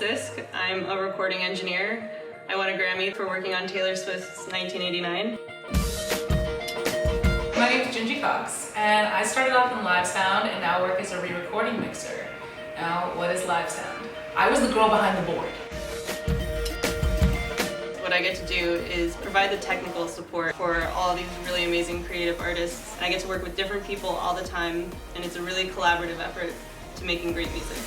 Sisk. I'm a recording engineer. I won a Grammy for working on Taylor Swift's 1989. My name is Ginge and I started off in live sound and now work as a re-recording mixer. Now, what is live sound? I was the girl behind the board. What I get to do is provide the technical support for all these really amazing creative artists. I get to work with different people all the time, and it's a really collaborative effort to making great music.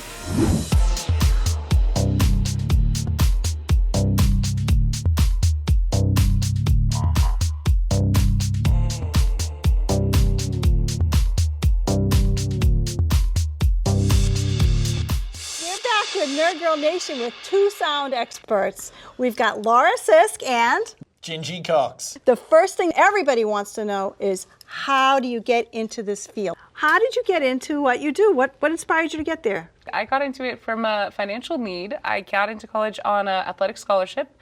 With Nerd Girl Nation with two sound experts. We've got Laura Sisk and Ginge Cox. The first thing everybody wants to know is, how do you get into this field? How did you get into what you do? What inspired you to get there? I got into it from a financial need. I got into college on an athletic scholarship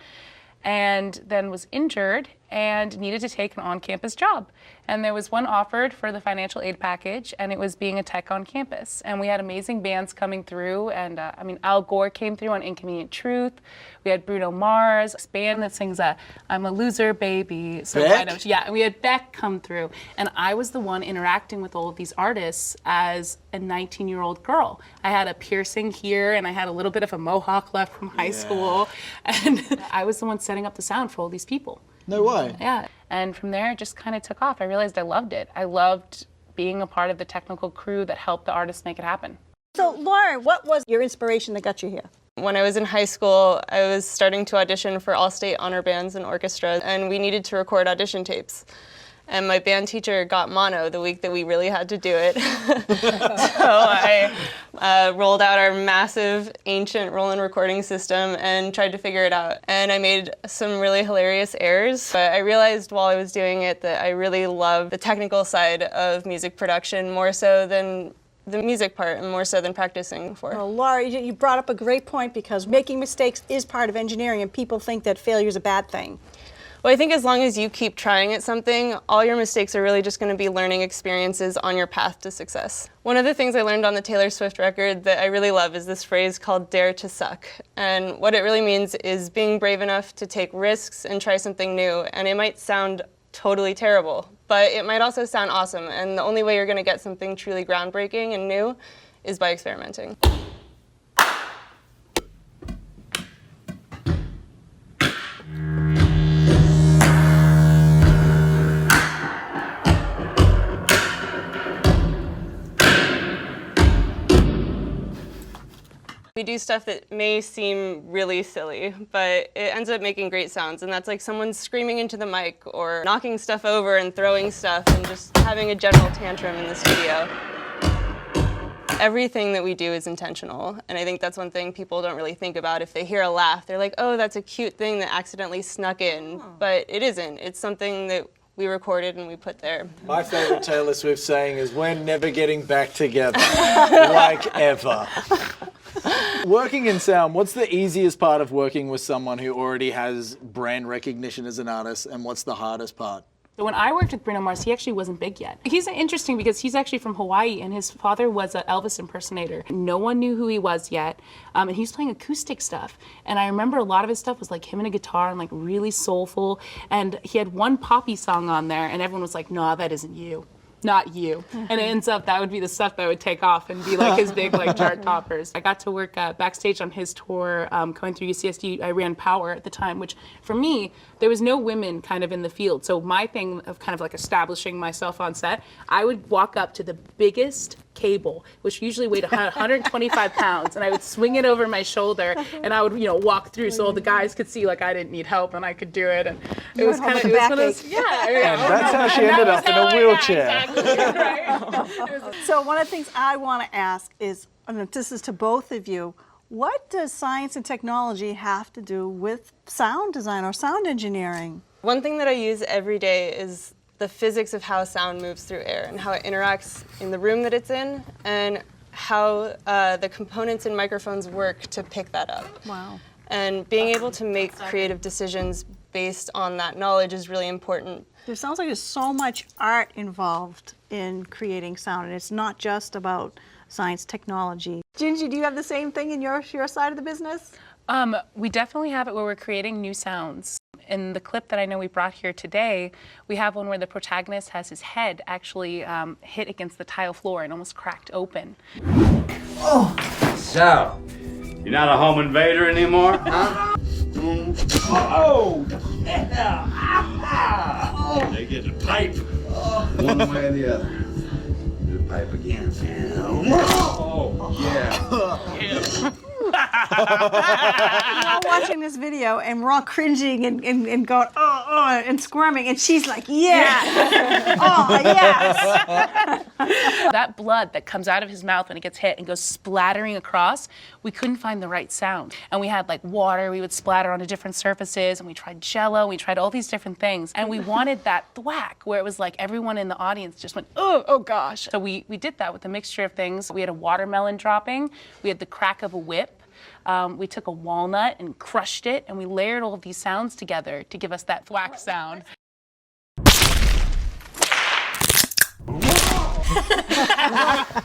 and then was injured and needed to take an on-campus job. And there was one offered for the financial aid package, and it was being a tech on campus. And we had amazing bands coming through, and Al Gore came through on Inconvenient Truth. We had Bruno Mars, this band that sings I'm a Loser, Baby. So Beck? why don't you? Yeah, and we had Beck come through. And I was the one interacting with all of these artists as a 19-year-old girl. I had a piercing here, and I had a little bit of a mohawk left from high school. And I was the one setting up the sound for all these people. No way. Yeah, and from there it just kind of took off. I realized I loved it. I loved being a part of the technical crew that helped the artists make it happen. So, Laura, what was your inspiration that got you here? When I was in high school, I was starting to audition for all-state honor bands and orchestras, and we needed to record audition tapes. And my band teacher got mono the week that we really had to do it. So I rolled out our massive, ancient roll-in recording system and tried to figure it out. And I made some really hilarious errors, but I realized while I was doing it that I really love the technical side of music production more so than the music part and more so than practicing for. Well, Laura, you brought up a great point, because making mistakes is part of engineering, and people think that failure is a bad thing. Well, I think as long as you keep trying at something, all your mistakes are really just going to be learning experiences on your path to success. One of the things I learned on the Taylor Swift record that I really love is this phrase called "dare to suck." And what it really means is being brave enough to take risks and try something new. And it might sound totally terrible, but it might also sound awesome. And the only way you're going to get something truly groundbreaking and new is by experimenting. We do stuff that may seem really silly, but it ends up making great sounds, and that's like someone screaming into the mic or knocking stuff over and throwing stuff and just having a general tantrum in the studio. Everything that we do is intentional, and I think that's one thing people don't really think about. If they hear a laugh, they're like, oh, that's a cute thing that accidentally snuck in, but it isn't. It's something that we recorded and we put there. My favorite Taylor Swift saying is, "We're never getting back together." Like ever. Working in sound, what's the easiest part of working with someone who already has brand recognition as an artist, and what's the hardest part? So when I worked with Bruno Mars, he actually wasn't big yet. He's interesting because he's actually from Hawaii, and his father was an Elvis impersonator. No one knew who he was yet, and he was playing acoustic stuff. And I remember a lot of his stuff was like him and a guitar and like really soulful. And he had one poppy song on there, and everyone was like, "No, that isn't you. Not you." And it ends up that would be the stuff that would take off and be like his big like chart toppers. I got to work backstage on his tour going through UCSD. I ran Power at the time, which for me, there was no women kind of in the field. So my thing of kind of like establishing myself on set, I would walk up to the biggest cable, which usually weighed 125 pounds, and I would swing it over my shoulder, and I would, walk through so all the guys could see like I didn't need help and I could do it. And it was kind of, it was one of those, And that's how she ended up in a wheelchair. So one of the things I want to ask is, and this is to both of you, what does science and technology have to do with sound design or sound engineering? One thing that I use every day is the physics of how sound moves through air and how it interacts in the room that it's in, and how the components in microphones work to pick that up. Wow. And being able to make creative decisions based on that knowledge is really important. There sounds like there's so much art involved in creating sound, and it's not just about science technology. Ginge, do you have the same thing in your side of the business? We definitely have it where we're creating new sounds. In the clip that I know we brought here today, we have one where the protagonist has his head actually hit against the tile floor and almost cracked open. Oh, so you're not a home invader anymore, huh? Oh, yeah. They get a pipe. One way or the other. Do the pipe again. Oh, yeah. We're all watching this video and we're all cringing and going, oh, and squirming, and she's like, yeah, oh, yes. That blood that comes out of his mouth when it gets hit and goes splattering across, we couldn't find the right sound. And we had like water, we would splatter onto different surfaces, and we tried Jello, we tried all these different things. And we wanted that thwack where it was like everyone in the audience just went, oh gosh. So we did that with a mixture of things. We had a watermelon dropping, we had the crack of a whip. We took a walnut and crushed it, and we layered all of these sounds together to give us that thwack sound.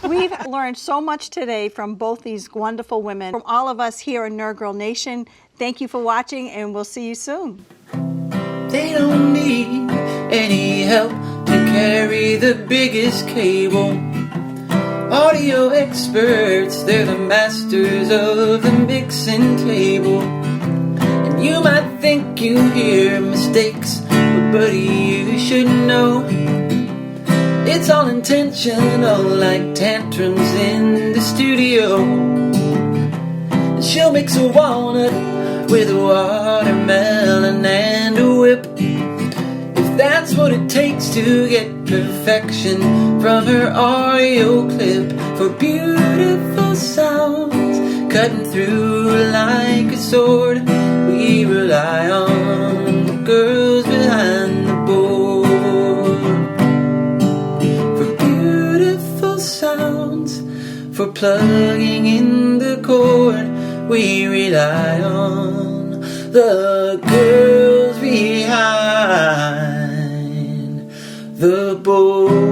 We've learned so much today from both these wonderful women. From all of us here in Nerd Girl Nation, thank you for watching, and we'll see you soon. They don't need any help to carry the biggest cable. Audio experts, they're the masters of the mixing table. And you might think you hear mistakes, but buddy, you should know it's all intentional, like tantrums in the studio. And she'll mix a walnut with a watermelon and a whip. If that's what it takes to get perfection from her audio clip. For beautiful sounds cutting through like a sword, we rely on the girls behind the board. For beautiful sounds, for plugging in the cord, we rely on the girls behind the board.